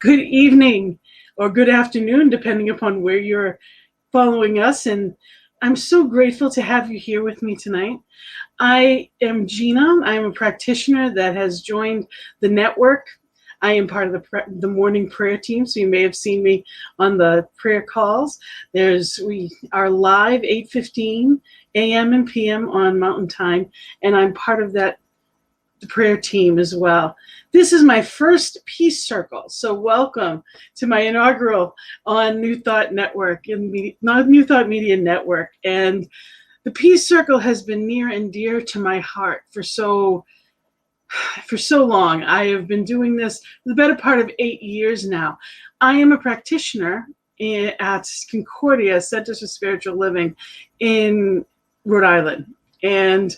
Good evening or good afternoon, depending upon where you're following us. And I'm so grateful to have you here with me tonight. I am Gina. I am a practitioner that has joined the network. I am part of the morning prayer team, so you may have seen me on the prayer calls. We are live 8:15 a.m. and p.m. on Mountain Time, and I'm part of the prayer team as well. This is my first Peace Circle, so welcome to my inaugural on New Thought Network, New Thought Media Network. And the Peace Circle has been near and dear to my heart for so long. I have been doing this for the better part of 8 years now. I am a practitioner at Concordia Centers for Spiritual Living in Rhode Island, and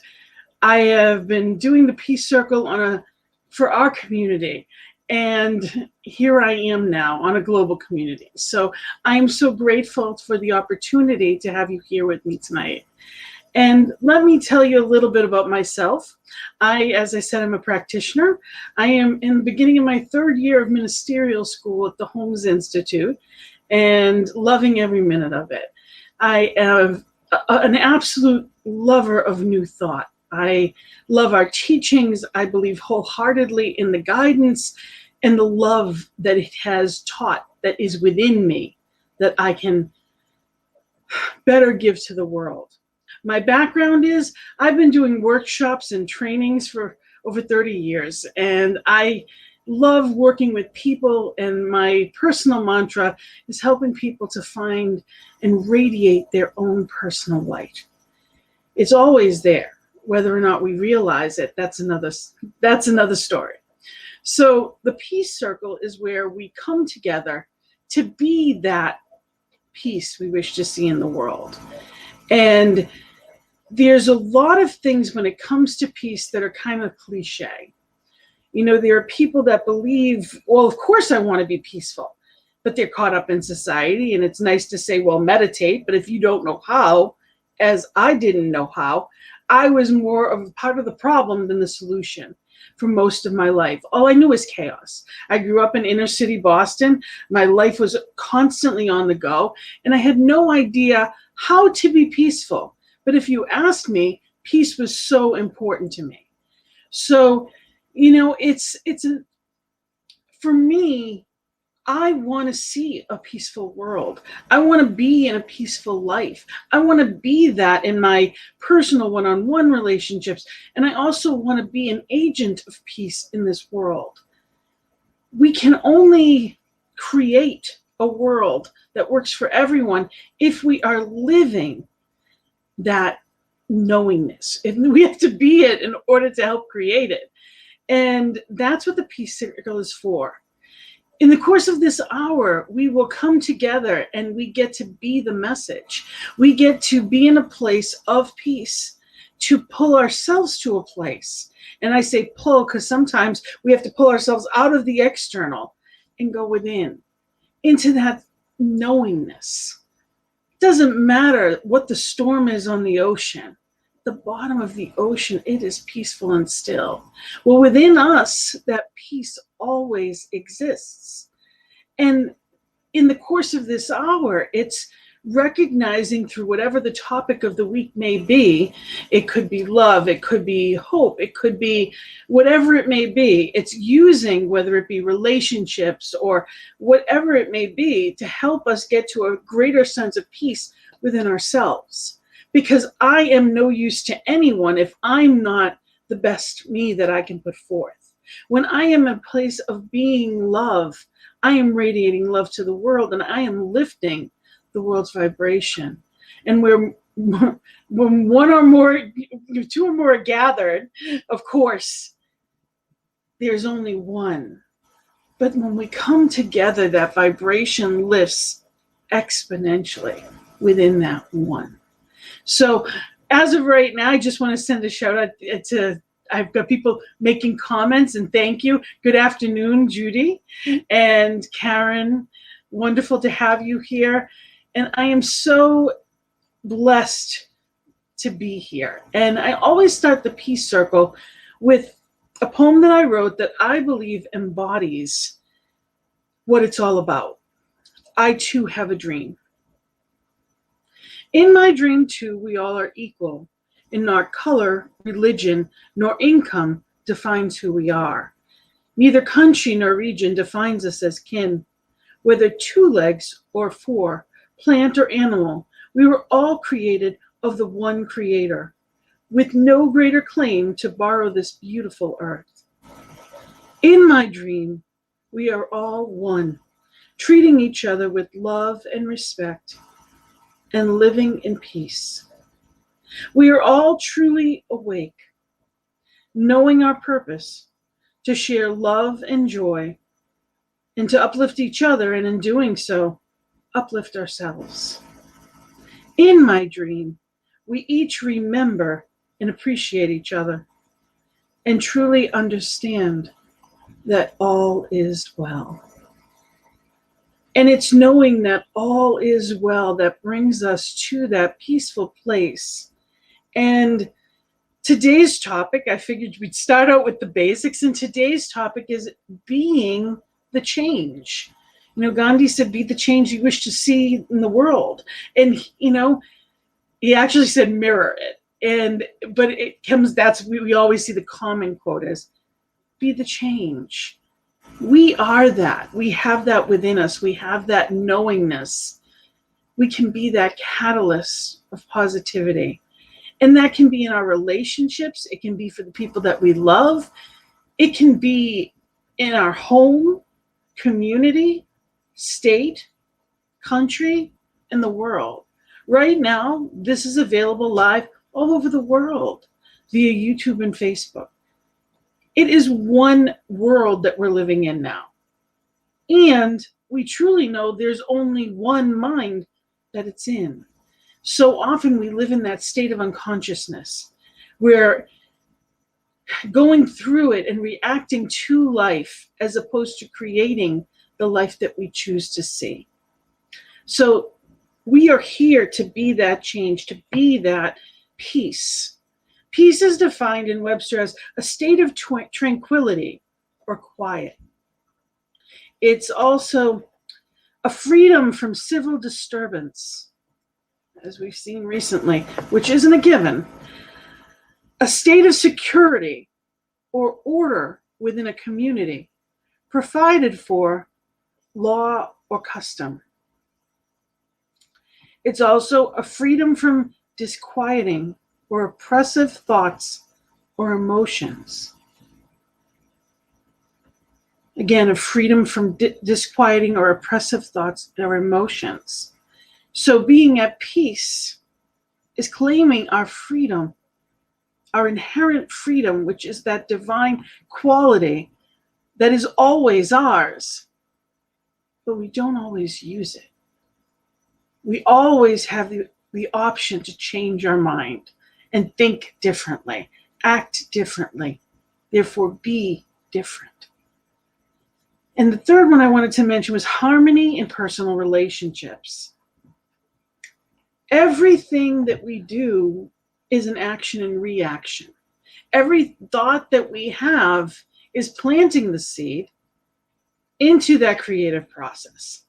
I have been doing the Peace Circle for our community, and here I am now on a global community. So I am so grateful for the opportunity to have you here with me tonight. And let me tell you a little bit about myself. As I said, I'm a practitioner. I am in the beginning of my third year of ministerial school at the Holmes Institute and loving every minute of it. I am an absolute lover of New Thought. I love our teachings. I believe wholeheartedly in the guidance and the love that it has taught that is within me that I can better give to the world. My background is I've been doing workshops and trainings for over 30 years, and I love working with people, and my personal mantra is helping people to find and radiate their own personal light. It's always there. Whether or not we realize it, that's another story. So the Peace Circle is where we come together to be that peace we wish to see in the world. And there's a lot of things when it comes to peace that are kind of cliche. You know, there are people that believe, well, of course I want to be peaceful, but they're caught up in society, and it's nice to say, well, meditate, but if you don't know how, as I didn't know how, I was more of a part of the problem than the solution for most of my life. All I knew was chaos. I grew up in inner city Boston. My life was constantly on the go, and I had no idea how to be peaceful. But if you asked me, peace was so important to me. So, you know, for me, I want to see a peaceful world. I want to be in a peaceful life. I want to be that in my personal one-on-one relationships. And I also want to be an agent of peace in this world. We can only create a world that works for everyone if we are living that knowingness. We have to be it in order to help create it. And that's what the Peace Circle is for. In the course of this hour, we will come together and we get to be the message. We get to be in a place of peace, to pull ourselves to a place. And I say pull because sometimes we have to pull ourselves out of the external and go within, into that knowingness. It doesn't matter what the storm is on the ocean. The bottom of the ocean, it is peaceful and still. Well, within us, that peace always exists. And in the course of this hour, it's recognizing through whatever the topic of the week may be. It could be love, it could be hope, it could be whatever it may be. It's using, whether it be relationships or whatever it may be, to help us get to a greater sense of peace within ourselves. Because I am no use to anyone if I'm not the best me that I can put forth. When I am in a place of being love, I am radiating love to the world, and I am lifting the world's vibration. And when two or more are gathered, of course, there's only one. But when we come together, that vibration lifts exponentially within that one. So as of right now, I just want to send a shout out to, I've got people making comments, and thank you. Good afternoon, Judy and Karen. Wonderful to have you here. And I am so blessed to be here. And I always start the Peace Circle with a poem that I wrote that I believe embodies what it's all about. I too have a dream. In my dream too, we all are equal, and not color, religion, nor income defines who we are. Neither country nor region defines us as kin. Whether 2 legs or 4, plant or animal, we were all created of the one creator, with no greater claim to borrow this beautiful earth. In my dream, we are all one, treating each other with love and respect, and living in peace. We are all truly awake, knowing our purpose to share love and joy, and to uplift each other, and in doing so, uplift ourselves. In my dream, we each remember and appreciate each other, and truly understand that all is well. And it's knowing that all is well that brings us to that peaceful place. And today's topic, I figured we'd start out with the basics, and today's topic is being the change. Gandhi said, be the change you wish to see in the world. And, he actually said, mirror it. But it comes, we always see the common quote as, be the change. We are that. We have that within us. We have that knowingness. We can be that catalyst of positivity. And that can be in our relationships. It can be for the people that we love. It can be in our home, community, state, country, and the world. Right now, this is available live all over the world via YouTube and Facebook. It is one world that we're living in now. And we truly know there's only one mind that it's in. So often we live in that state of unconsciousness. We're going through it and reacting to life as opposed to creating the life that we choose to see. So we are here to be that change, to be that peace. Peace is defined in Webster as a state of tranquility or quiet. It's also a freedom from civil disturbance, as we've seen recently, which isn't a given. A state of security or order within a community, provided for law or custom. It's also a freedom from disquieting or oppressive thoughts or emotions. Again, a freedom from disquieting or oppressive thoughts or emotions. So being at peace is claiming our freedom, our inherent freedom, which is that divine quality that is always ours, but we don't always use it. We always have the option to change our mind and think differently, act differently, therefore be different. And the third one I wanted to mention was harmony in personal relationships. Everything that we do is an action and reaction. Every thought that we have is planting the seed into that creative process.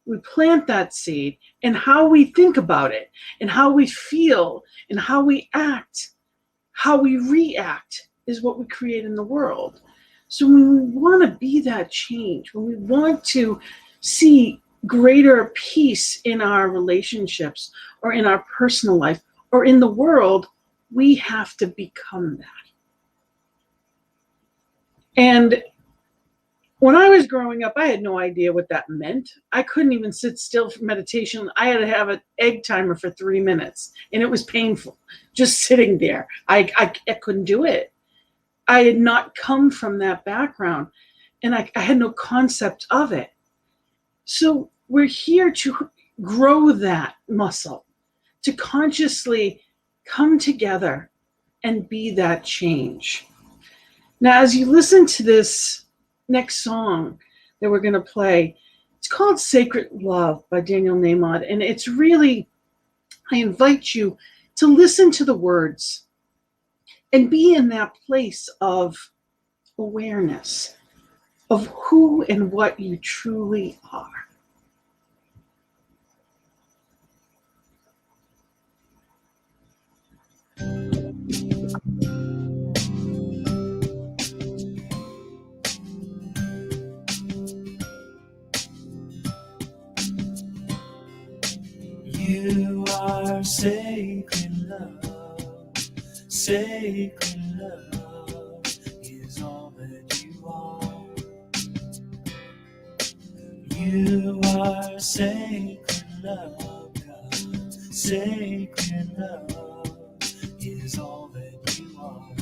We plant that seed, and how we think about it, and how we feel, and how we act, how we react is what we create in the world. So when we want to be that change, when we want to see greater peace in our relationships or in our personal life or in the world, we have to become that. And when I was growing up, I had no idea what that meant. I couldn't even sit still for meditation. I had to have an egg timer for 3 minutes, and it was painful just sitting there. I couldn't do it. I had not come from that background, and I had no concept of it. So we're here to grow that muscle, to consciously come together and be that change. Now, as you listen to this next song that we're going to play, it's called Sacred Love by Daniel Nahmod, and it's really, I invite you to listen to the words and be in that place of awareness. of who and what you truly are. You are sacred love, sacred love is all that you are. You are sacred love, God, sacred love is all that you are.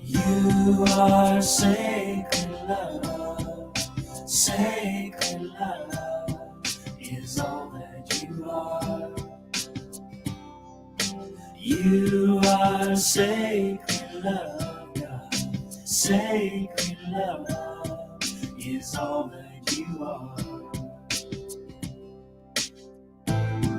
You are sacred love, sacred love is all that you are. You are sacred love, God, sacred love is all that you are.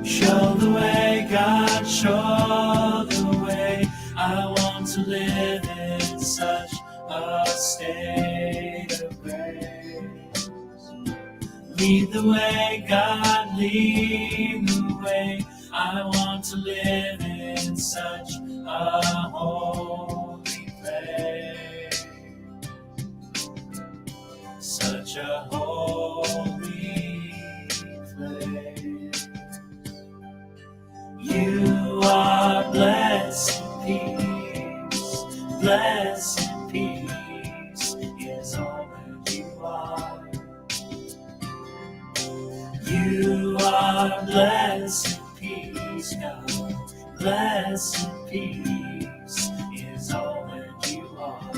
Show the way, God, show the way. I want to live in such a state of grace. Lead the way, God, lead the way. I want to live in such a holy place. Such a holy place. You are blessed peace, blessed peace is all that you are. You are blessed peace, God, blessed peace is all that you are.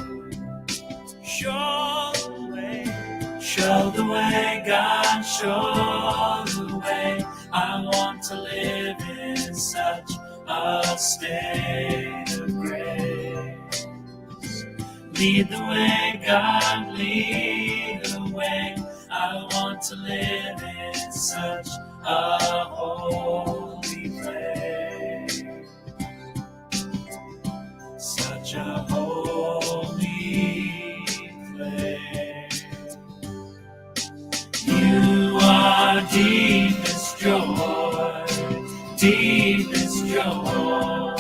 Show the way, show the way, God, show the way. I want to live in such a state of grace. Lead the way, God, lead the way. I want to live in such a holy place. Such a holy place. You are deepest joy, deepest joy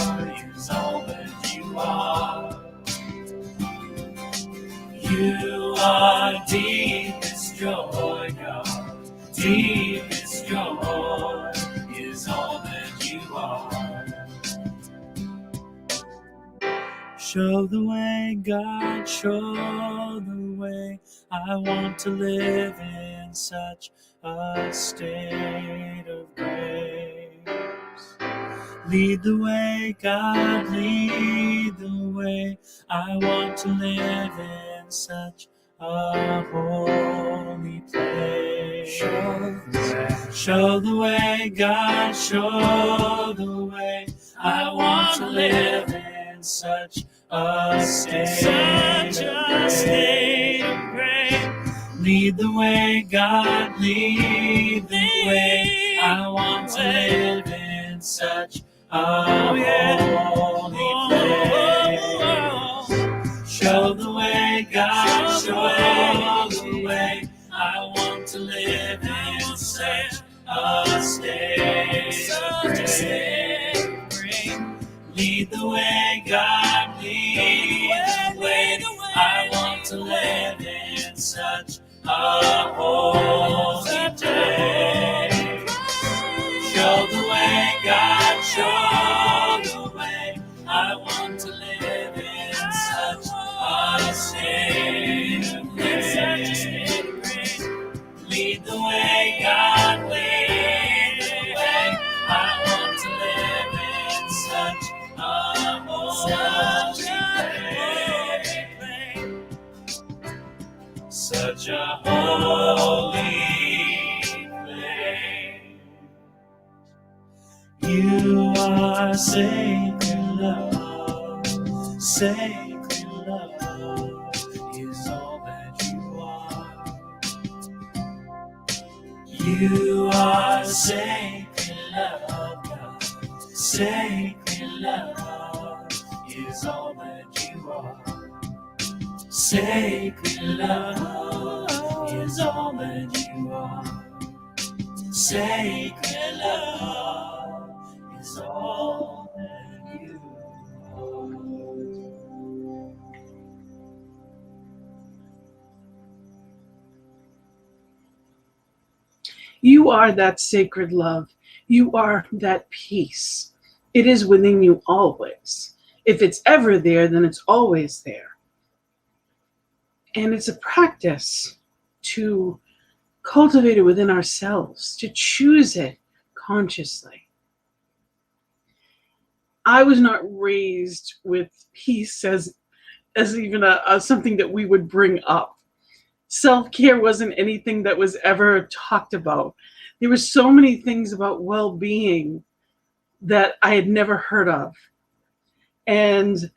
is all that you are. You are deepest joy, God, deepest joy is all that you are. Show the way, God, show the way. I want to live in such a state of grace. Lead the way, God, lead the way. I want to live in such a holy place. Show the way, God, show the way. I want to live in such a state of grace. Lead the way, God, lead the way. I want to live in such a holy place. Show the way, God, show the way. I want to live in such a state of grace. Lead the way, God, lead the way. I want to live in such a holy place. Show the way, God, show the way. I want to live in such a state of grace. Lead the way, God, lead the way. I want to live in such a holy place. Such a holy place. You are sacred love, sacred love is all that you are. You are sacred love, God, sacred love is all that you are. Sacred love is all that you are. Sacred love is all that you are. You are that sacred love. You are that peace. It is within you always. If it's ever there, then it's always there. And it's a practice to cultivate it within ourselves, to choose it consciously. I was not raised with peace as even something that we would bring up. Self-care wasn't anything that was ever talked about. There were so many things about well-being that I had never heard of. And,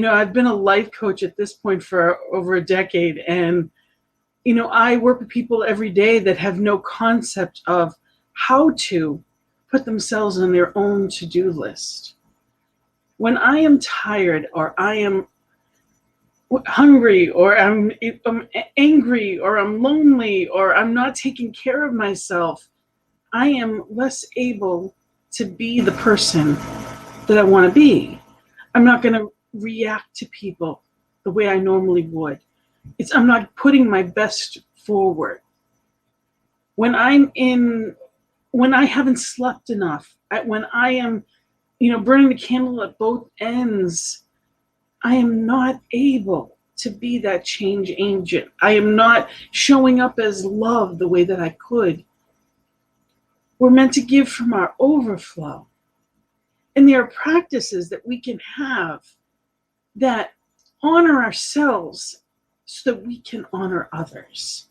I've been a life coach at this point for over a decade. And, I work with people every day that have no concept of how to put themselves on their own to-do list. When I am tired, or I am hungry, or I'm angry, or I'm lonely, or I'm not taking care of myself, I am less able to be the person that I want to be. I'm not going to react to people the way I normally would. I'm not putting my best forward. When I haven't slept enough, when I am, burning the candle at both ends, I am not able to be that change agent. I am not showing up as love the way that I could. We're meant to give from our overflow. And there are practices that we can have that honor ourselves so that we can honor others.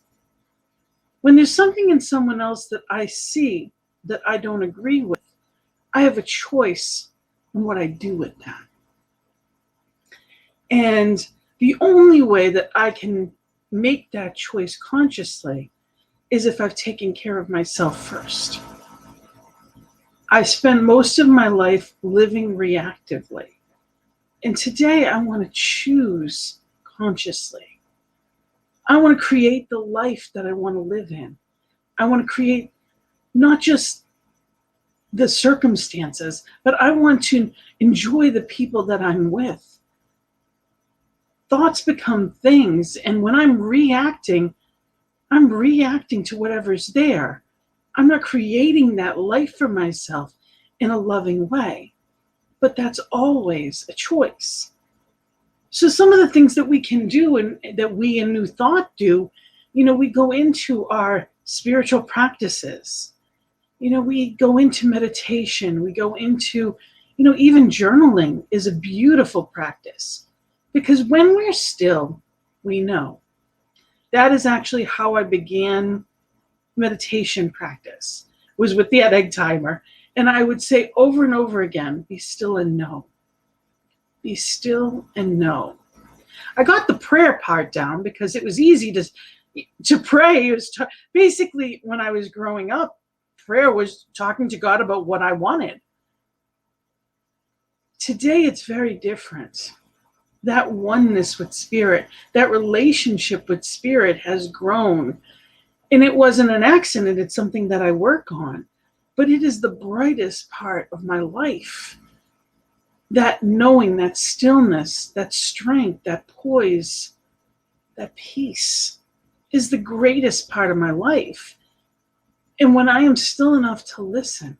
When there's something in someone else that I see that I don't agree with, I have a choice on what I do with that. And the only way that I can make that choice consciously is if I've taken care of myself first. I spend most of my life living reactively. And today I want to choose consciously. I want to create the life that I want to live in. I want to create not just the circumstances, but I want to enjoy the people that I'm with. Thoughts become things, and when I'm reacting to whatever's there. I'm not creating that life for myself in a loving way, but that's always a choice. So some of the things that we can do and that we in New Thought do, we go into our spiritual practices. We go into meditation, we go into, even journaling is a beautiful practice. Because when we're still, we know. That is actually how I began meditation practice, was with the egg timer. And I would say over and over again, be still and know. Be still and know. I got the prayer part down because it was easy to pray. It was basically, when I was growing up, prayer was talking to God about what I wanted. Today, it's very different. That oneness with spirit, that relationship with spirit has grown. And it wasn't an accident, it's something that I work on. But it is the brightest part of my life. That knowing, that stillness, that strength, that poise, that peace is the greatest part of my life. And when I am still enough to listen,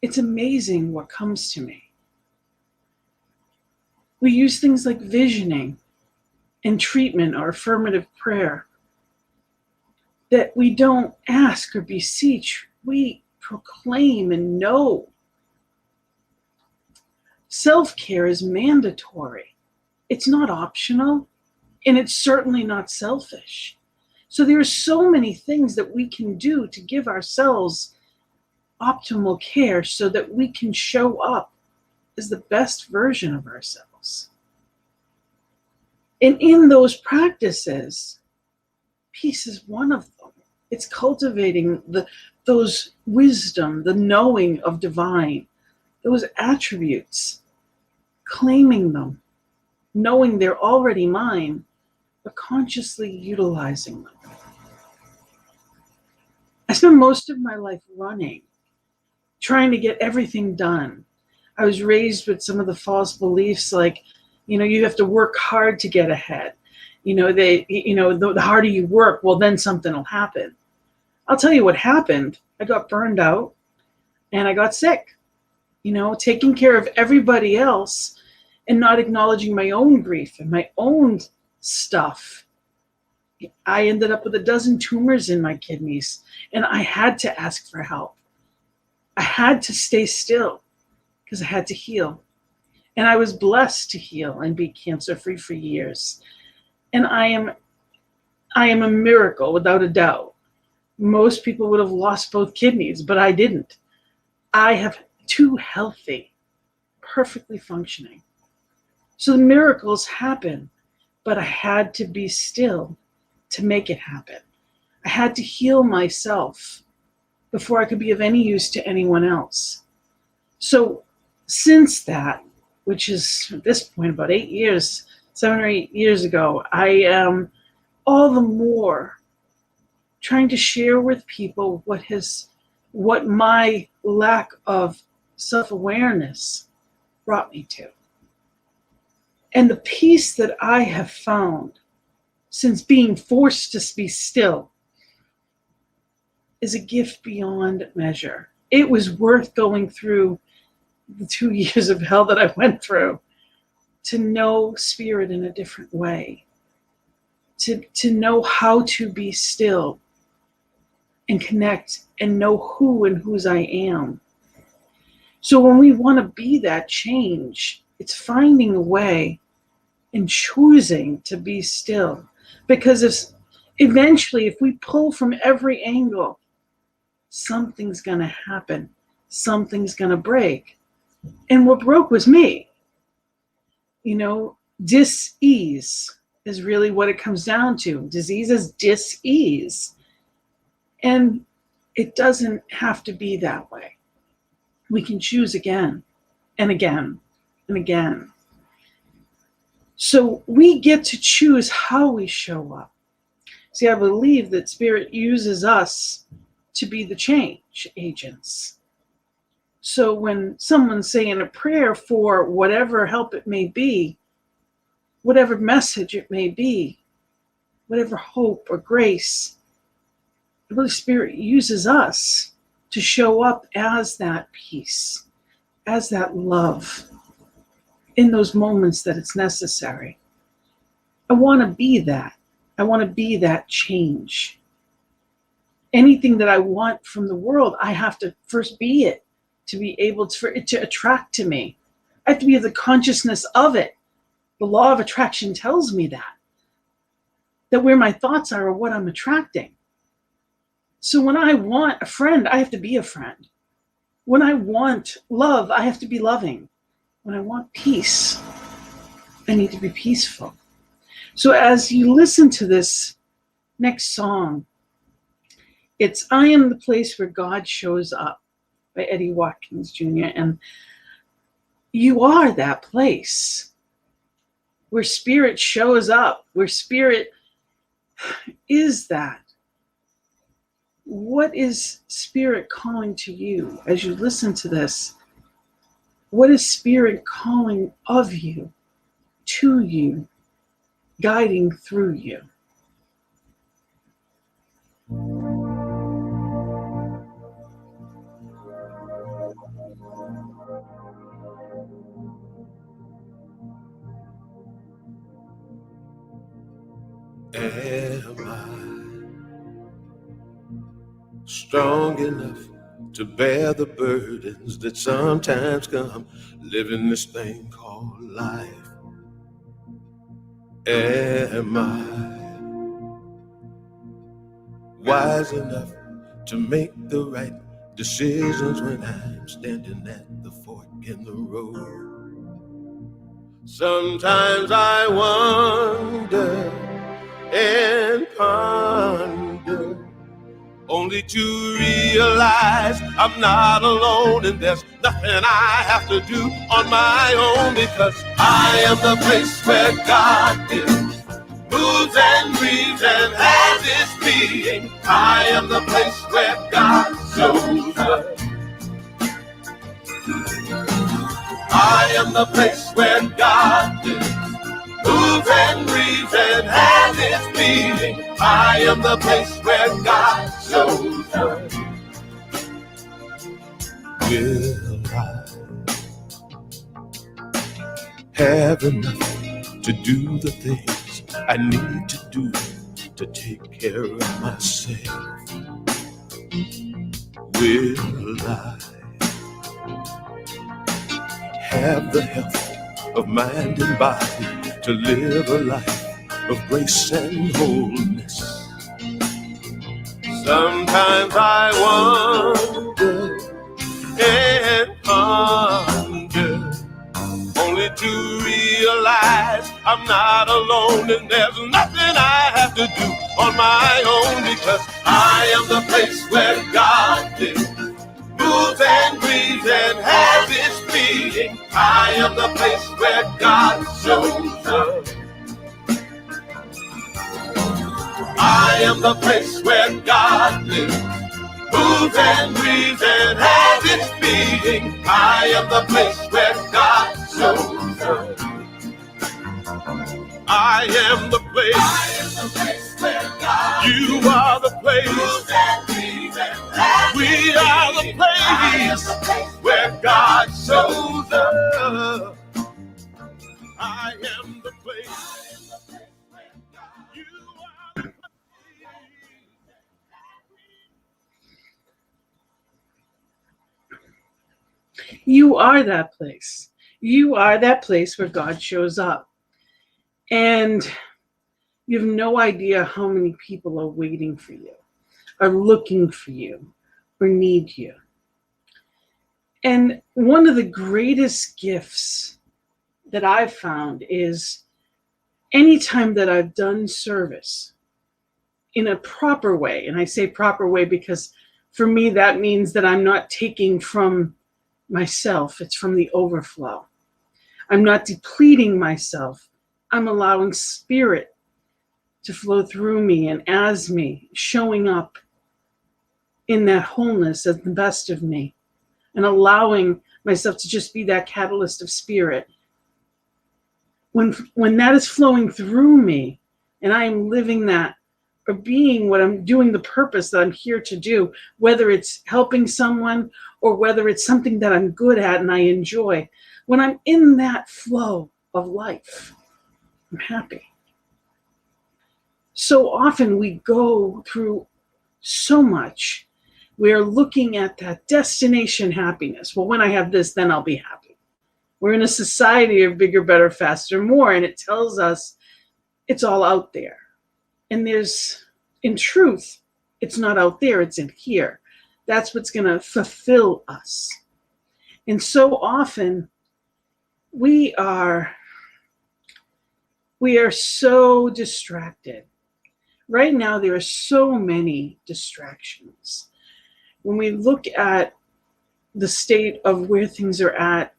it's amazing what comes to me. We use things like visioning and treatment or affirmative prayer that we don't ask or beseech, we proclaim and know. Self-care is mandatory. It's not optional, and it's certainly not selfish. So there are so many things that we can do to give ourselves optimal care so that we can show up as the best version of ourselves. And in those practices, peace is one of them. It's cultivating those wisdom, the knowing of divine, those attributes, claiming them, knowing they're already mine, but consciously utilizing them. I spent most of my life running, trying to get everything done. I was raised with some of the false beliefs like, you have to work hard to get ahead. The harder you work, well, then something will happen. I'll tell you what happened. I got burned out and I got sick. Taking care of everybody else and not acknowledging my own grief and my own stuff. I ended up with 12 tumors in my kidneys, and I had to ask for help. I had to stay still because I had to heal. And I was blessed to heal and be cancer-free for years. And I am a miracle, without a doubt. Most people would have lost both kidneys, but I didn't. I have 2 healthy, perfectly functioning. So the miracles happen, but I had to be still to make it happen. I had to heal myself before I could be of any use to anyone else. So since that, which is at this point about 7 or 8 years ago, I am all the more trying to share with people what my lack of self-awareness brought me to. And the peace that I have found since being forced to be still is a gift beyond measure. It was worth going through the 2 years of hell that I went through to know spirit in a different way, to know how to be still and connect and know who and whose I am. So when we want to be that change, it's finding a way and choosing to be still. Because eventually, if we pull from every angle, something's going to happen. Something's going to break. And what broke was me. Dis-ease is really what it comes down to. Disease is dis-ease. And it doesn't have to be that way. We can choose again and again and again. So we get to choose how we show up. See, I believe that Spirit uses us to be the change agents. So when someone's saying a prayer for whatever help it may be, whatever message it may be, whatever hope or grace, the Holy Spirit uses us to show up as that peace, as that love in those moments that it's necessary. I want to be that. I want to be that change. Anything that I want from the world, I have to first be it to be able for it to attract to me. I have to be the consciousness of it. The law of attraction tells me that where my thoughts are what I'm attracting. So when I want a friend, I have to be a friend. When I want love, I have to be loving. When I want peace, I need to be peaceful. So as you listen to this next song, it's I Am the Place Where God Shows Up by Eddie Watkins Jr. And you are that place where spirit shows up, where spirit is that. What is spirit calling to you as you listen to this? What is spirit calling of you, to you, guiding through you? Am I strong enough to bear the burdens that sometimes come living this thing called life? Am I wise enough to make the right decisions when I'm standing at the fork in the road? Sometimes I wonder and ponder only to realize I'm not alone and there's nothing I have to do on my own, because I am the place where God lives, moves and breathes and has its being. I am the place where God shows up. I am the place where God lives, moves and breathes and has its being. I am the place where God shows up. Will I have enough to do the things I need to do to take care of myself? Will I have the health of mind and body to live a life of grace and wholeness? Sometimes I wonder and ponder, only to realize I'm not alone and there's nothing I have to do on my own, because I am the place where God lives, moves and breathes and has its being. I am the place where God shows up. I am the place where God lives, moves and breathes and has its being. I am the place where God shows up. I am the place. I am the place where God. You are the place. Moves and breathes and has we its are being. The place where God shows up. I am the place. I am the place where God. You are the place. You are that place. You are that place where God shows up. And you have no idea how many people are waiting for you, are looking for you, or need you. And one of the greatest gifts that I've found is anytime that I've done service in a proper way, and I say proper way because for me that means that I'm not taking from myself, it's from the overflow. I'm not depleting myself. I'm allowing spirit to flow through me and as me, showing up in that wholeness as the best of me, and allowing myself to just be that catalyst of spirit. When that is flowing through me and I am living that or being what I'm doing, the purpose that I'm here to do, whether it's helping someone or whether it's something that I'm good at and I enjoy, when I'm in that flow of life, I'm happy. So often we go through so much. We're looking at that destination happiness. Well, when I have this, then I'll be happy. We're in a society of bigger, better, faster, more, and it tells us it's all out there. And in truth, it's not out there, it's in here. That's what's going to fulfill us. And so often we are so distracted. Right now, there are so many distractions. When we look at the state of where things are at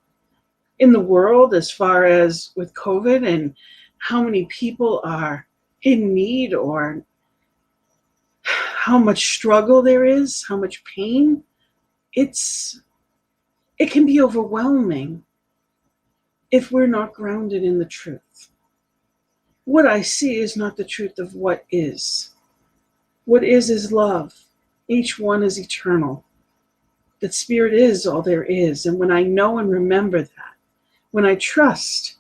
in the world, as far as with COVID and how many people are in need or how much struggle there is, how much pain, it can be overwhelming if we're not grounded in the truth. What I see is not the truth of what is. What is love. Each one is eternal. That spirit is all there is. And when I know and remember that, when I trust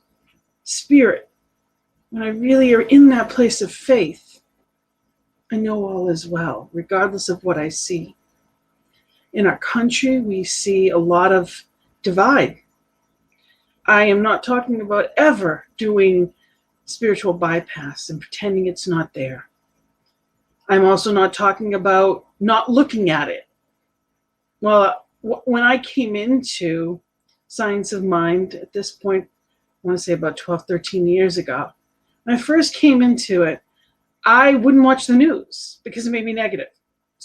spirit, when I really are in that place of faith, I know all is well, regardless of what I see. In our country, we see a lot of divide. I am not talking about ever doing spiritual bypass and pretending it's not there. I'm also not talking about not looking at it. Well, when I came into Science of Mind at this point, I want to say about 12, 13 years ago, when I first came into it, I wouldn't watch the news because it made me negative.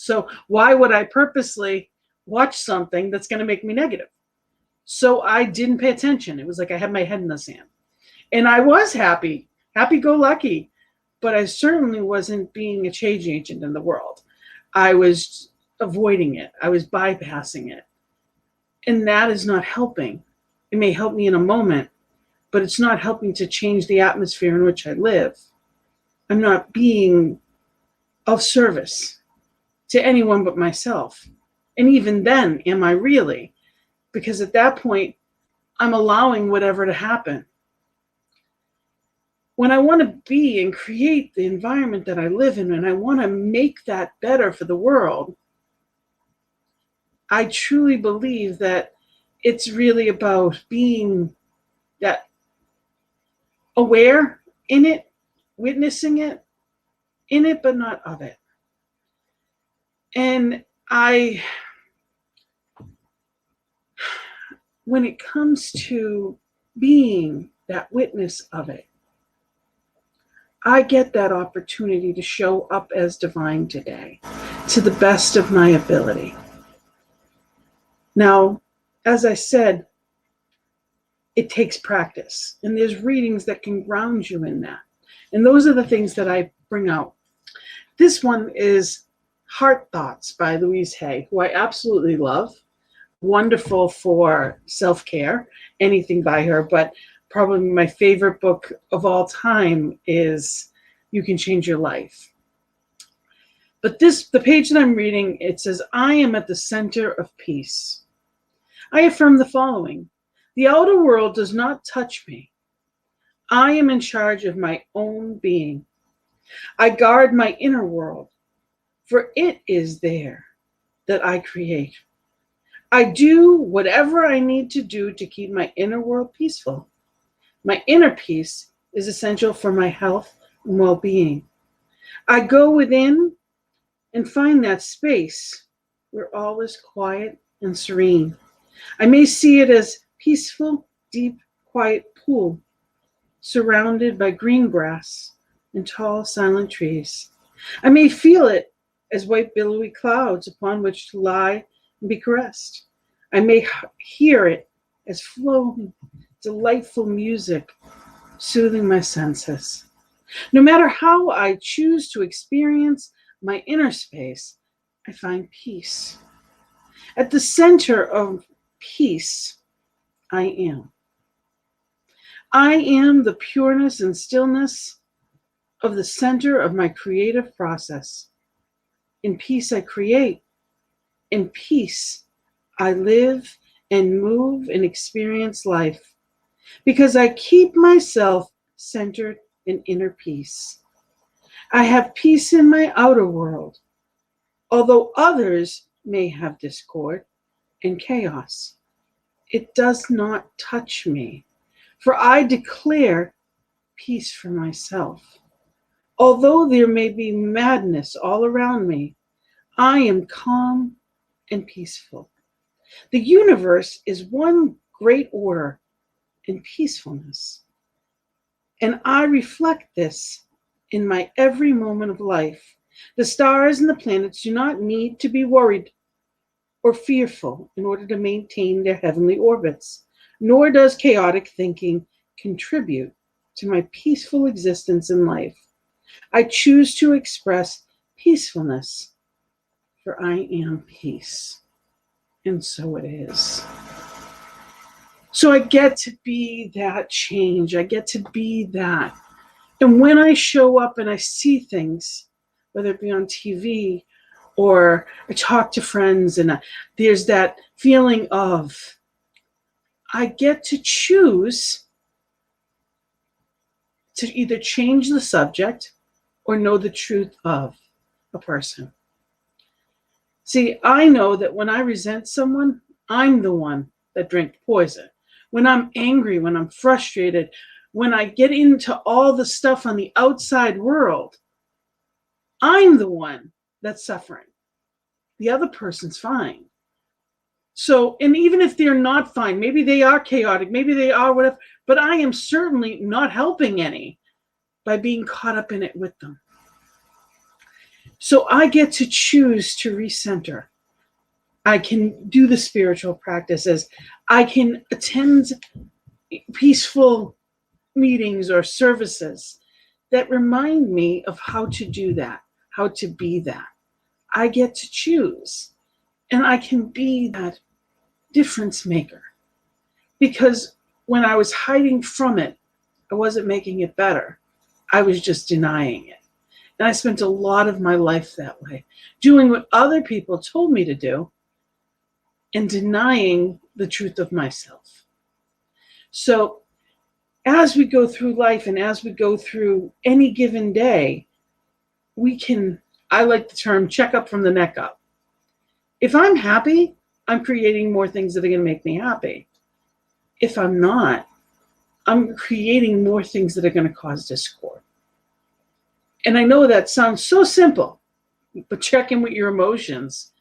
So why would I purposely watch something that's going to make me negative? So I didn't pay attention. It was like I had my head in the sand. And I was happy go lucky, but I certainly wasn't being a change agent in the world. I was avoiding it, I was bypassing it. And that is not helping. It may help me in a moment, but it's not helping to change the atmosphere in which I live. I'm not being of service to anyone but myself. And even then, am I really? Because at that point, I'm allowing whatever to happen. When I want to be and create the environment that I live in, and I want to make that better for the world, I truly believe that it's really about being that aware in it, witnessing it, in it, but not of it. And when it comes to being that witness of it, I get that opportunity to show up as divine today to the best of my ability. Now, as I said, it takes practice, and there's readings that can ground you in that. And those are the things that I bring out. This one is Heart Thoughts by Louise Hay, who I absolutely love. Wonderful for self-care, anything by her, but probably my favorite book of all time is You Can Change Your Life. But the page that I'm reading, it says, I am at the center of peace. I affirm the following: the outer world does not touch me. I am in charge of my own being. I guard my inner world, for it is there that I create. I do whatever I need to do to keep my inner world peaceful. My inner peace is essential for my health and well-being. I go within and find that space where all is quiet and serene. I may see it as peaceful, deep, quiet pool, surrounded by green grass and tall, silent trees. I may feel it as white, billowy clouds upon which to lie and be caressed. I may hear it as flowing, delightful music, soothing my senses. No matter how I choose to experience my inner space, I find peace. At the center of peace, I am. I am the pureness and stillness of the center of my creative process. In peace, I create. In peace, I live and move and experience life, because I keep myself centered in inner peace. I have peace in my outer world, although others may have discord and chaos. It does not touch me, for I declare peace for myself. Although there may be madness all around me, I am calm and peaceful. The universe is one great order and peacefulness, and I reflect this in my every moment of life. The stars and the planets do not need to be worried or fearful in order to maintain their heavenly orbits, nor does chaotic thinking contribute to my peaceful existence in life. I choose to express peacefulness, for I am peace. And so it is. So I get to be that change. I get to be that. And when I show up and I see things, whether it be on TV or I talk to friends, and there's that feeling of, I get to choose to either change the subject or know the truth of a person. See, I know that when I resent someone, I'm the one that drank poison. When I'm angry, when I'm frustrated, when I get into all the stuff on the outside world, I'm the one that's suffering. The other person's fine. So, and even if they're not fine, maybe they are chaotic, maybe they are whatever, but I am certainly not helping any by being caught up in it with them. So I get to choose to recenter. I can do the spiritual practices. I can attend peaceful meetings or services that remind me of how to do that, how to be that. I get to choose, and I can be that difference maker. Because when I was hiding from it, I wasn't making it better. I was just denying it. And I spent a lot of my life that way, doing what other people told me to do and denying the truth of myself. So as we go through life and as we go through any given day, we can, I like the term, check up from the neck up. If I'm happy, I'm creating more things that are going to make me happy. If I'm not, I'm creating more things that are going to cause discord. And I know that sounds so simple, but check in with your emotions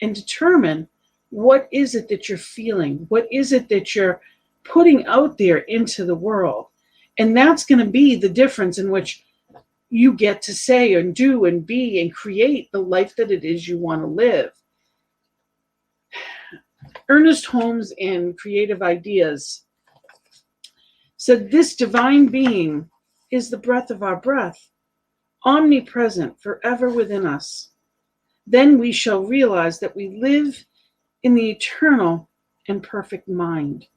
and determine what is it that you're feeling? What is it that you're putting out there into the world? And that's going to be the difference in which you get to say and do and be and create the life that it is you want to live. Ernest Holmes in Creative Ideas said, "This divine being is the breath of our breath, omnipresent forever within us. Then we shall realize that we live in the eternal and perfect mind.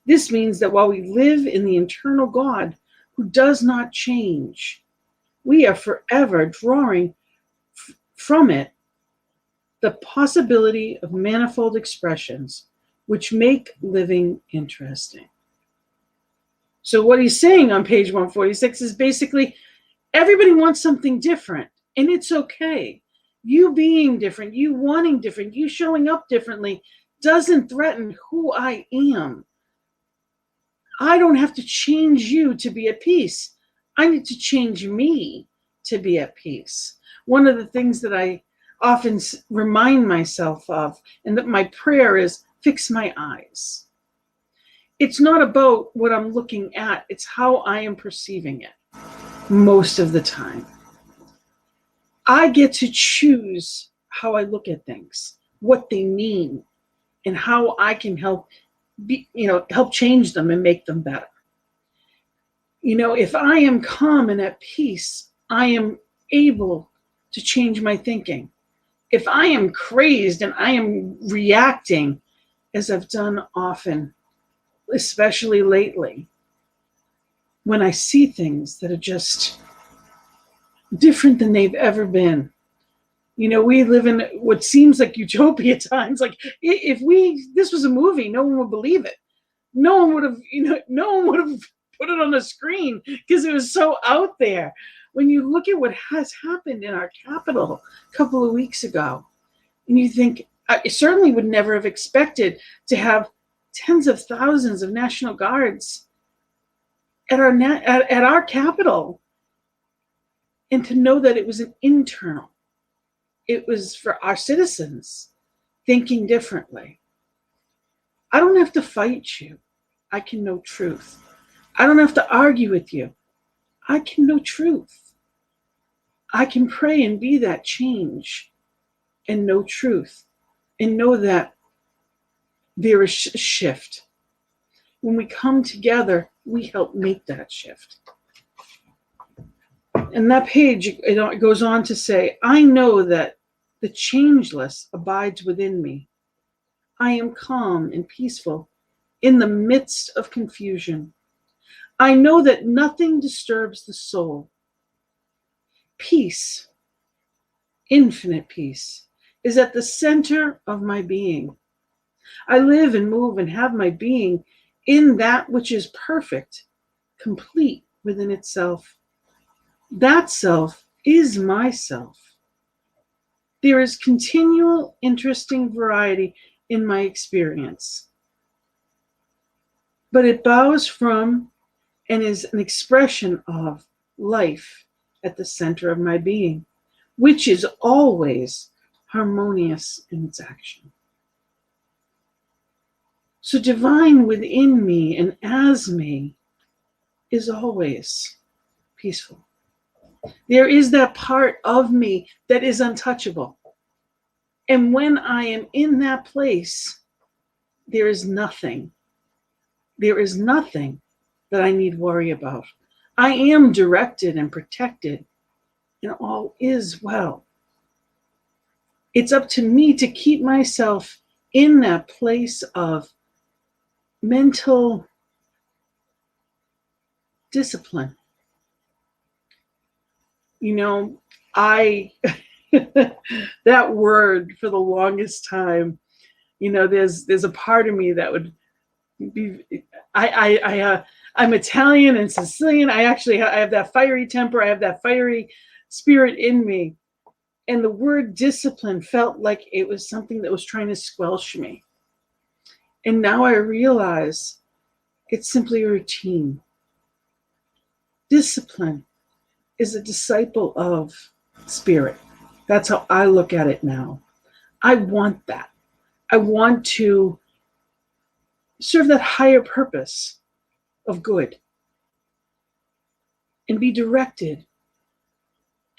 This means that while we live in the eternal God who does not change, we are forever drawing from it the possibility of manifold expressions which make living interesting." So what he's saying on page 146 is basically everybody wants something different, and it's okay. You being different, you wanting different, you showing up differently doesn't threaten who I am. I don't have to change you to be at peace. I need to change me to be at peace. One of the things that I often remind myself of, and that my prayer is, fix my eyes. It's not about what I'm looking at, it's how I am perceiving it most of the time. I get to choose how I look at things, what they mean, and how I can help help change them and make them better. If I am calm and at peace, I am able to change my thinking. If I am crazed and I am reacting, as I've done often, especially lately, when I see things that are just different than they've ever been. We live in what seems like utopia times. Like if this was a movie, no one would believe it. No one would have, no one would have put it on the screen because it was so out there. When you look at what has happened in our capital a couple of weeks ago, and you think, I certainly would never have expected to have tens of thousands of National Guards at our capital, and to know that it was an internal. It was for our citizens thinking differently. I don't have to fight you. I can know truth. I don't have to argue with you. I can know truth. I can pray and be that change and know truth and know that there is a shift. When we come together, we help make that shift. And that page, it goes on to say, "I know that the changeless abides within me. I am calm and peaceful in the midst of confusion. I know that nothing disturbs the soul. Peace, infinite peace, is at the center of my being. I live and move and have my being in that which is perfect, complete within itself. That self is myself. There is continual, interesting variety in my experience, but it bows from and is an expression of life at the center of my being, which is always harmonious in its action." So divine within me and as me is always peaceful. There is that part of me that is untouchable. And when I am in that place, there is nothing. There is nothing that I need worry about. I am directed and protected, and all is well. It's up to me to keep myself in that place of mental discipline. You know, I, that word for the longest time, you know, there's a part of me that would be, I'm Italian and Sicilian. I have that fiery temper. I have that fiery spirit in me. And the word discipline felt like it was something that was trying to squelch me. And now I realize it's simply a routine. Discipline is a disciple of spirit. That's how I look at it now. I want that. I want to serve that higher purpose of good and be directed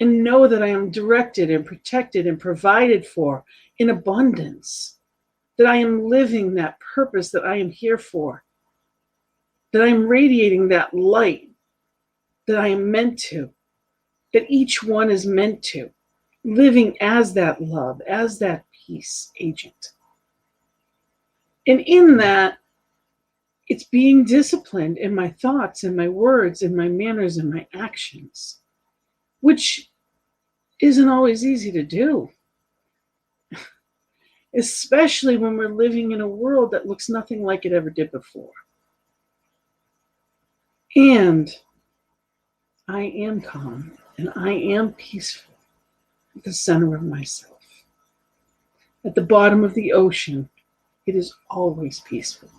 and know that I am directed and protected and provided for in abundance, that I am living that purpose that I am here for, that I am radiating that light that I am meant to, that each one is meant to, living as that love, as that peace agent. And in that, it's being disciplined in my thoughts and my words and my manners and my actions, which isn't always easy to do, especially when we're living in a world that looks nothing like it ever did before. And I am calm and I am peaceful at the center of myself. At the bottom of the ocean, it is always peaceful.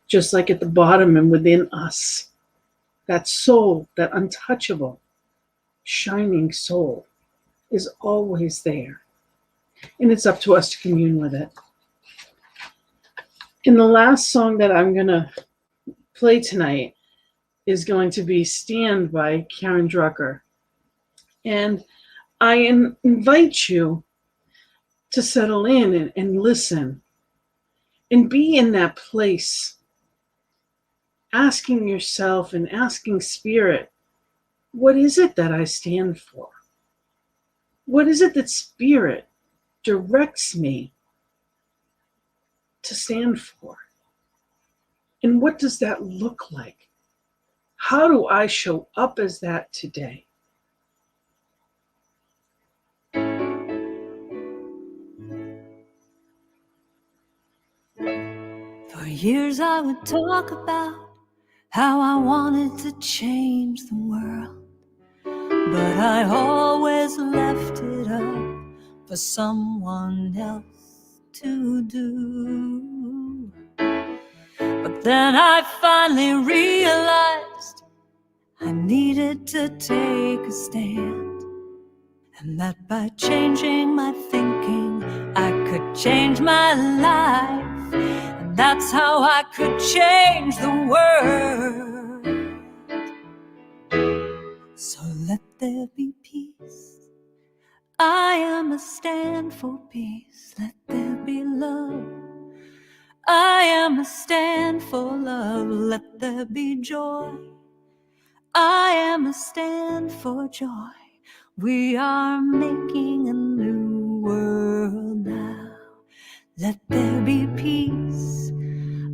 Just like at the bottom and within us, that soul, that untouchable, shining soul is always there. And it's up to us to commune with it. And the last song that I'm going to play tonight is going to be Stand by Karen Drucker. And I invite you to settle in and listen and be in that place, asking yourself and asking Spirit, what is it that I stand for? What is it that Spirit directs me to stand for? And what does that look like? How do I show up as that today? For years I would talk about how I wanted to change the world, but I always left it up for someone else to do. But then I finally realized I needed to take a stand, and that by changing my thinking I could change my life. And that's how I could change the world. So let there be peace. I am a stand for peace. Let there be love. I am a stand for love. Let there be joy. I am a stand for joy. We are making a new world now. Let there be peace.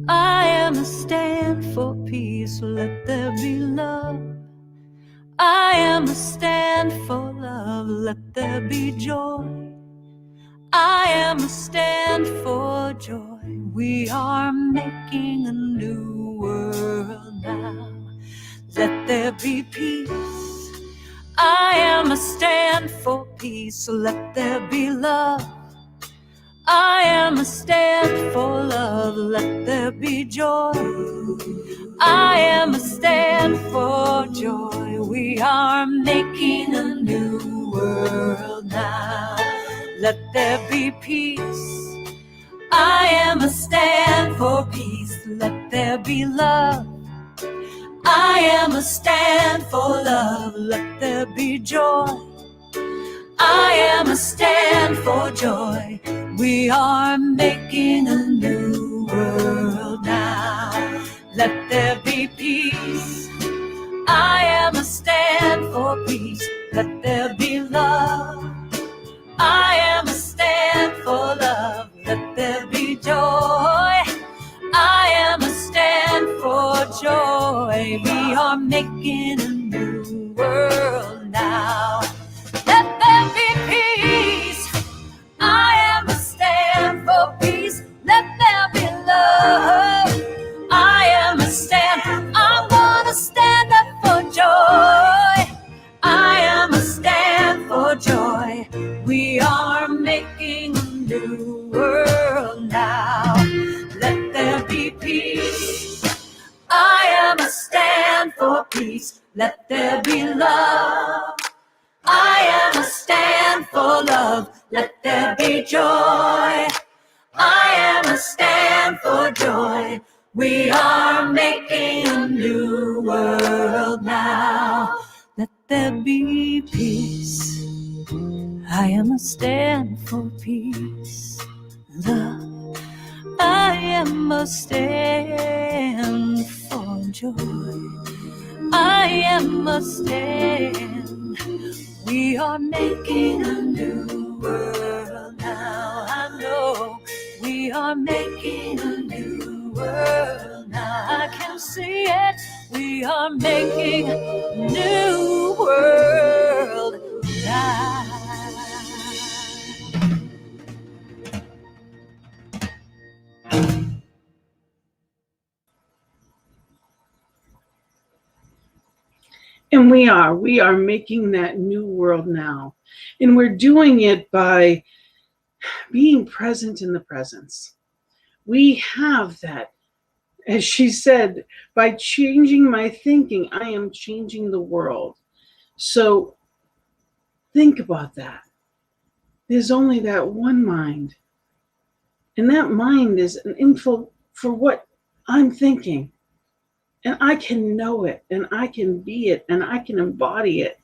I am a stand for peace. Let there be love. I am a stand for love. Let there be joy. I am a stand for joy. We are making a new world now. Let there be peace. I am a stand for peace. Let there be love. I am a stand for love. Let there be joy. I am a stand for joy. We are making a new world now. Let there be peace. I am a stand for peace. Let there be love. I am a stand for love, let there be joy. I am a stand for joy. We are making a new world now. Let there be peace. I am a stand for peace. Let there be love. I am a stand for love. Let there be joy. I am a stand for joy. We are making a new world now. Let there be peace. I am a stand for peace. Let there be love. I am a stand. I'm gonna stand up for joy. I am a stand for joy. We are making a new world now. Let there be peace. I am a stand for peace. Let there be love. I am a stand for love. Let there be joy. I am a stand for joy. We are making a new world now. Let there be peace. I am a stand for peace. Love. I am a stand for joy. I am a stand. We are making a new world now. I know we are making a new world now. I can see it. We are making a new world now. And we are making that new world now. And we're doing it by being present in the presence. We have that. As she said, by changing my thinking, I am changing the world. So think about that. There's only that one mind. And that mind is an info for what I'm thinking. And I can know it, and I can be it, and I can embody it,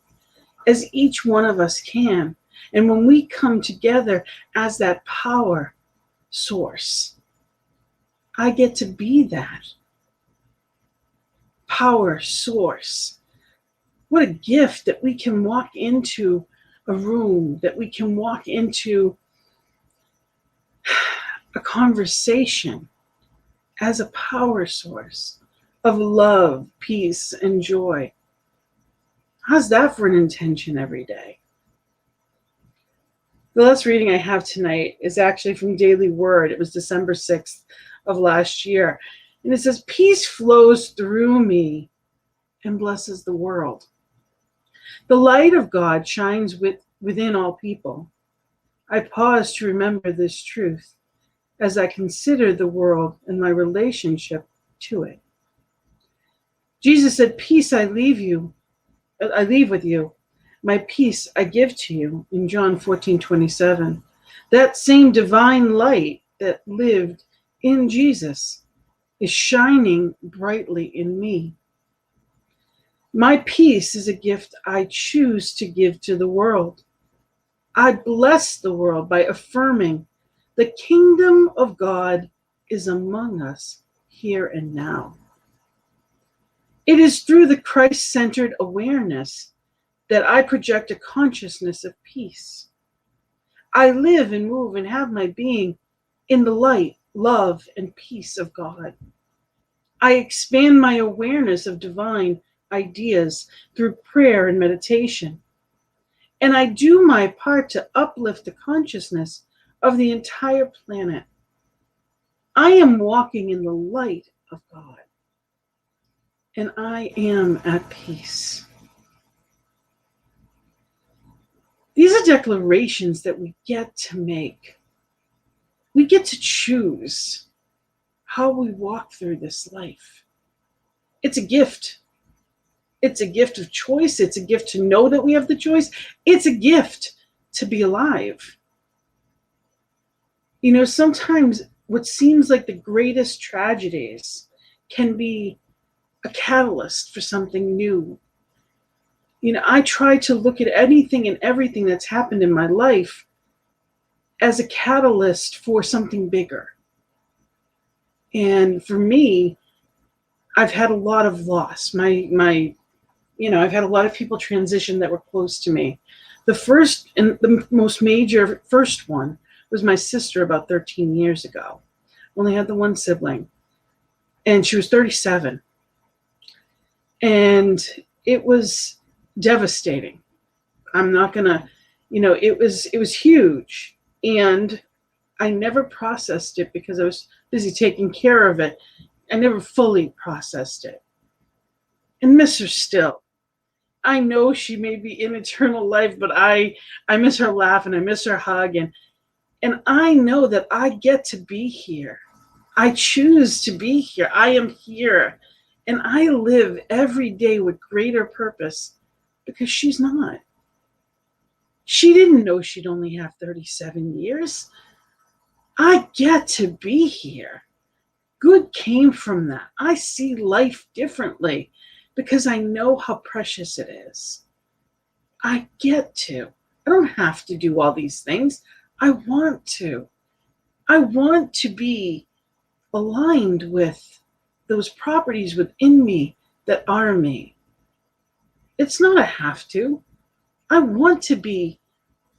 as each one of us can. And when we come together as that power source, I get to be that power source. What a gift that we can walk into a room, that we can walk into a conversation as a power source of love, peace, and joy. How's that for an intention every day? The last reading I have tonight is actually from Daily Word. It was December 6th of last year. And it says, peace flows through me and blesses the world. The light of God shines within all people. I pause to remember this truth as I consider the world and my relationship to it. Jesus said, peace I leave with you. My peace I give to you, in John 14:27. That same divine light that lived in Jesus is shining brightly in me. My peace is a gift I choose to give to the world. I bless the world by affirming the kingdom of God is among us here and now. It is through the Christ-centered awareness that I project a consciousness of peace. I live and move and have my being in the light, love, and peace of God. I expand my awareness of divine ideas through prayer and meditation. And I do my part to uplift the consciousness of the entire planet. I am walking in the light of God. And I am at peace. These are declarations that we get to make. We get to choose how we walk through this life. It's a gift. It's a gift of choice. It's a gift to know that we have the choice. It's a gift to be alive. You know, sometimes what seems like the greatest tragedies can be a catalyst for something new. I try to look at anything and everything that's happened in my life as a catalyst for something bigger. And for me, I've had a lot of loss. I've had a lot of people transition that were close to me. The first and the most major first one was my sister about 13 years ago. Only had the one sibling, and she was 37. And it was devastating. I'm not gonna, it was huge. And I never processed it because I was busy taking care of it. I never fully processed it. And miss her still. I know she may be in eternal life, but I miss her laugh and I miss her hug, and I know that I get to be here. I choose to be here. I am here. And I live every day with greater purpose because she's not. She didn't know she'd only have 37 years. I get to be here. Good came from that. I see life differently because I know how precious it is. I get to. I don't have to do all these things. I want to. I want to be aligned with those properties within me that are me. It's not a have to. I want to be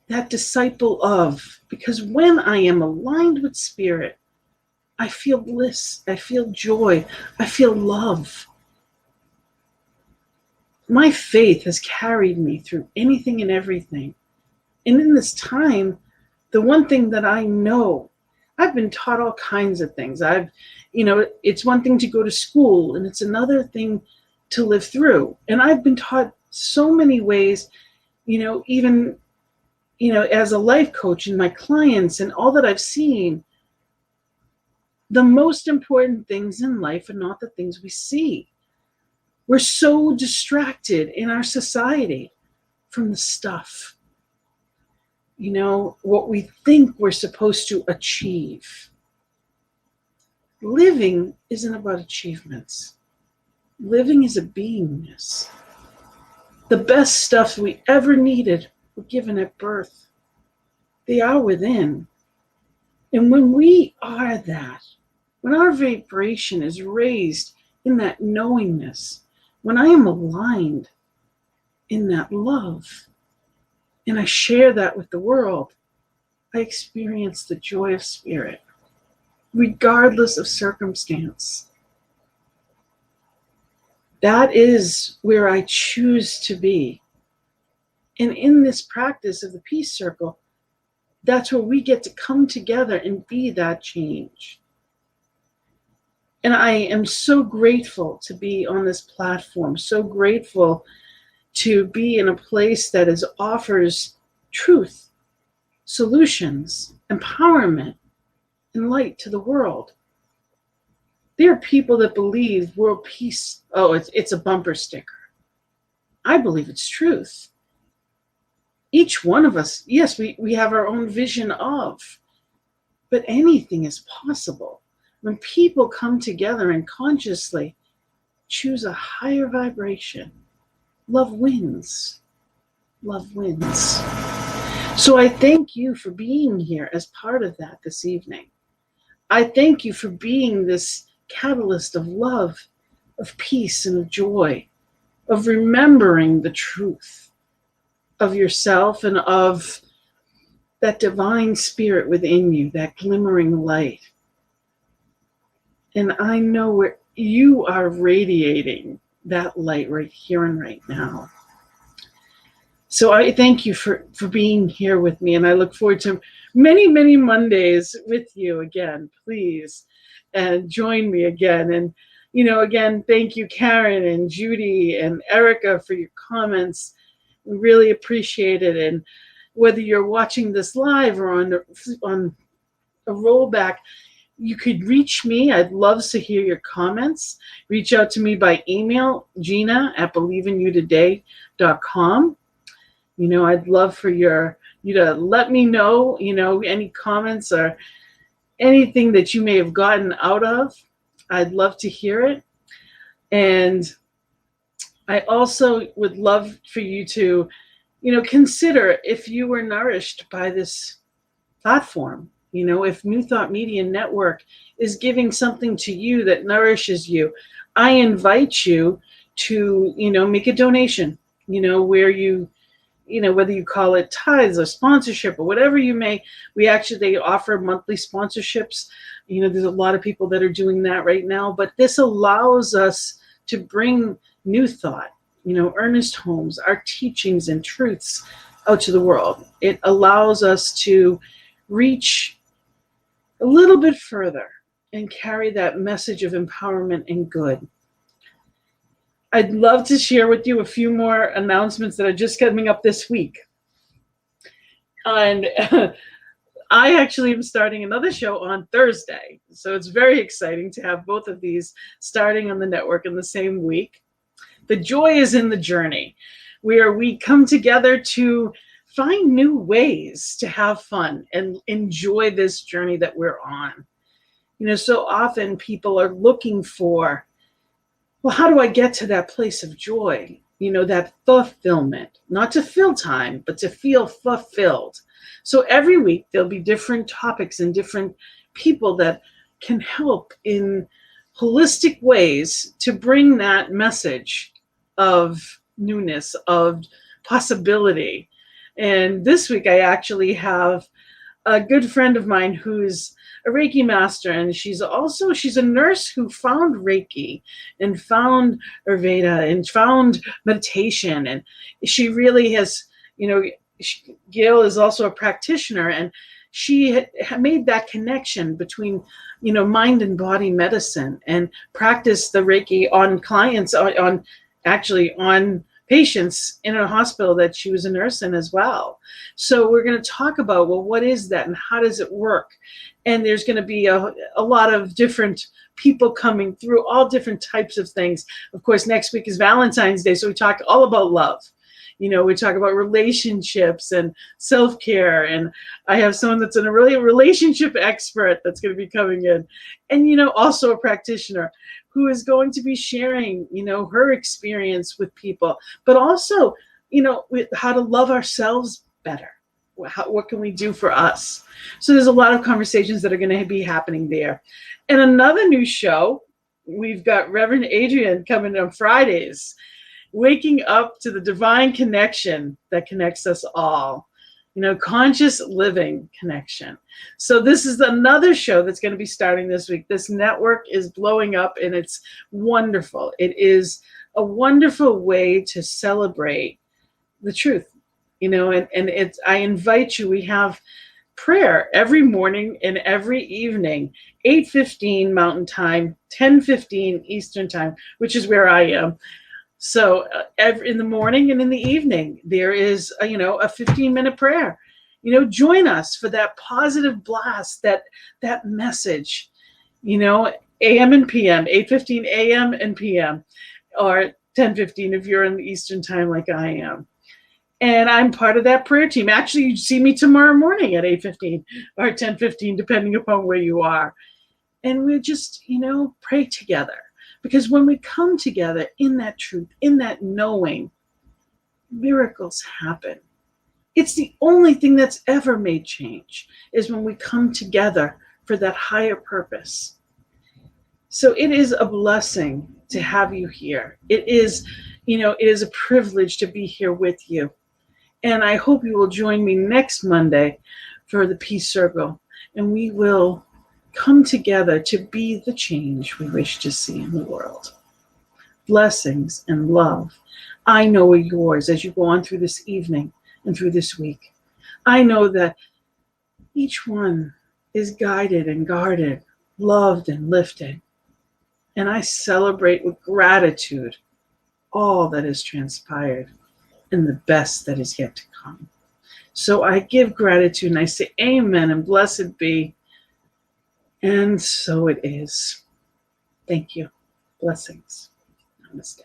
that disciple of, because when I am aligned with spirit, I feel bliss, I feel joy, I feel love. My faith has carried me through anything and everything. And in this time, the one thing that I know, I've been taught all kinds of things. It's one thing to go to school, and it's another thing to live through. And I've been taught so many ways, even, as a life coach and my clients and all that I've seen, the most important things in life are not the things we see. We're so distracted in our society from the stuff, what we think we're supposed to achieve. Living isn't about achievements. Living is a beingness. The best stuff we ever needed were given at birth. They are within. And when we are that, when our vibration is raised in that knowingness, when I am aligned in that love, and I share that with the world, I experience the joy of spirit, regardless of circumstance. That is where I choose to be. And in this practice of the Peace Circle, that's where we get to come together and be that change. And I am so grateful to be on this platform, so grateful to be in a place that offers truth, solutions, empowerment, and light to the world. There are people that believe world peace, it's a bumper sticker. I believe it's truth. Each one of us, yes, we have our own vision of, but anything is possible. When people come together and consciously choose a higher vibration, love wins. Love wins. So I thank you for being here as part of that this evening. I thank you for being this catalyst of love, of peace, and of joy, of remembering the truth of yourself and of that divine spirit within you, that glimmering light. And I know where you are radiating that light right here and right now. So I thank you for being here with me, and I look forward to many, many Mondays with you again. Please join me again. And, again, thank you, Karen and Judy and Erica, for your comments. We really appreciate it. And whether you're watching this live or on a rollback, you could reach me. I'd love to hear your comments. Reach out to me by email, gina@believein-you-today.com. I'd love for you to let me know, any comments or anything that you may have gotten out of. I'd love to hear it. And I also would love for you to, consider if you were nourished by this platform. If New Thought Media Network is giving something to you that nourishes you, I invite you to, make a donation, where whether you call it tithes or sponsorship or whatever you may. They offer monthly sponsorships. There's a lot of people that are doing that right now, but this allows us to bring new thought, Ernest Holmes, our teachings and truths out to the world. It allows us to reach a little bit further and carry that message of empowerment and good. I'd love to share with you a few more announcements that are just coming up this week. And I actually am starting another show on Thursday. So it's very exciting to have both of these starting on the network in the same week. The joy is in the journey, where we come together to find new ways to have fun and enjoy this journey that we're on. So often people are looking for, well, how do I get to that place of joy? That fulfillment, not to fill time, but to feel fulfilled. So every week there'll be different topics and different people that can help in holistic ways to bring that message of newness, of possibility. And this week I actually have a good friend of mine who's a Reiki master, and she's a nurse who found Reiki and found Ayurveda and found meditation. And she really has, Gail is also a practitioner, and she had made that connection between, mind and body medicine, and practiced the Reiki on clients, on patients in a hospital that she was a nurse in as well. So we're going to talk about, well, what is that and how does it work? And there's going to be a lot of different people coming through, all different types of things. Of course, next week is Valentine's Day, so we talk all about love. We talk about relationships and self-care, and I have someone that's a relationship expert that's going to be coming in, and also a practitioner who is going to be sharing, her experience with people, but also, with how to love ourselves better. What can we do for us? So there's a lot of conversations that are going to be happening there. And another new show, we've got Reverend Adrian coming on Fridays, waking up to the divine connection that connects us all. Conscious living connection. So this is another show that's going to be starting this week. This network is blowing up, and it's wonderful. It is a wonderful way to celebrate the truth, and it's, I invite you, we have prayer every morning and every evening, 8:15 Mountain Time, 10:15 Eastern Time, which is where I am. So in the morning and in the evening, there is a 15-minute prayer. Join us for that positive blast, that message. AM and PM, 8:15 AM and PM, or 10:15 if you're in the Eastern Time like I am. And I'm part of that prayer team. Actually, you see me tomorrow morning at 8:15 or 10:15, depending upon where you are. And we just, pray together. Because when we come together in that truth, in that knowing, miracles happen. It's the only thing that's ever made change, is when we come together for that higher purpose. So it is a blessing to have you here. It is, it is a privilege to be here with you. And I hope you will join me next Monday for the Peace Circle. And we will come together to be the change we wish to see in the world. Blessings and love, I know, are yours as you go on through this evening and through this week. I know that each one is guided and guarded, loved and lifted. And I celebrate with gratitude all that has transpired and the best that is yet to come. So I give gratitude and I say amen and blessed be. And so it is. Thank you. Blessings. Namaste.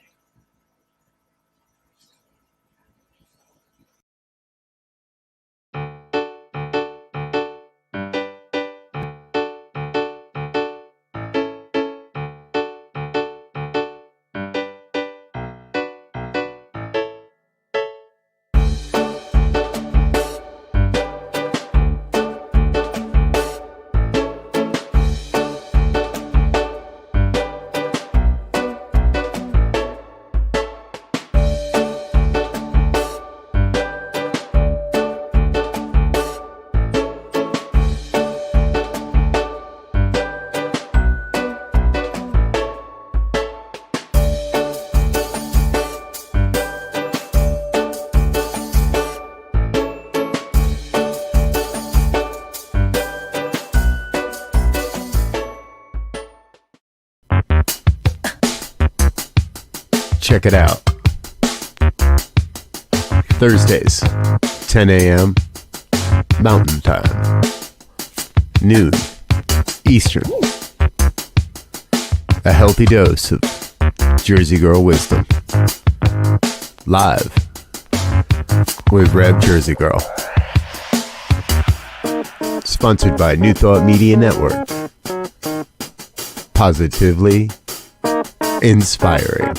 Check it out. Thursdays, 10 a.m. Mountain Time, noon Eastern. A healthy dose of Jersey Girl wisdom. Live with Rev Jersey Girl. Sponsored by New Thought Media Network. Positively inspiring.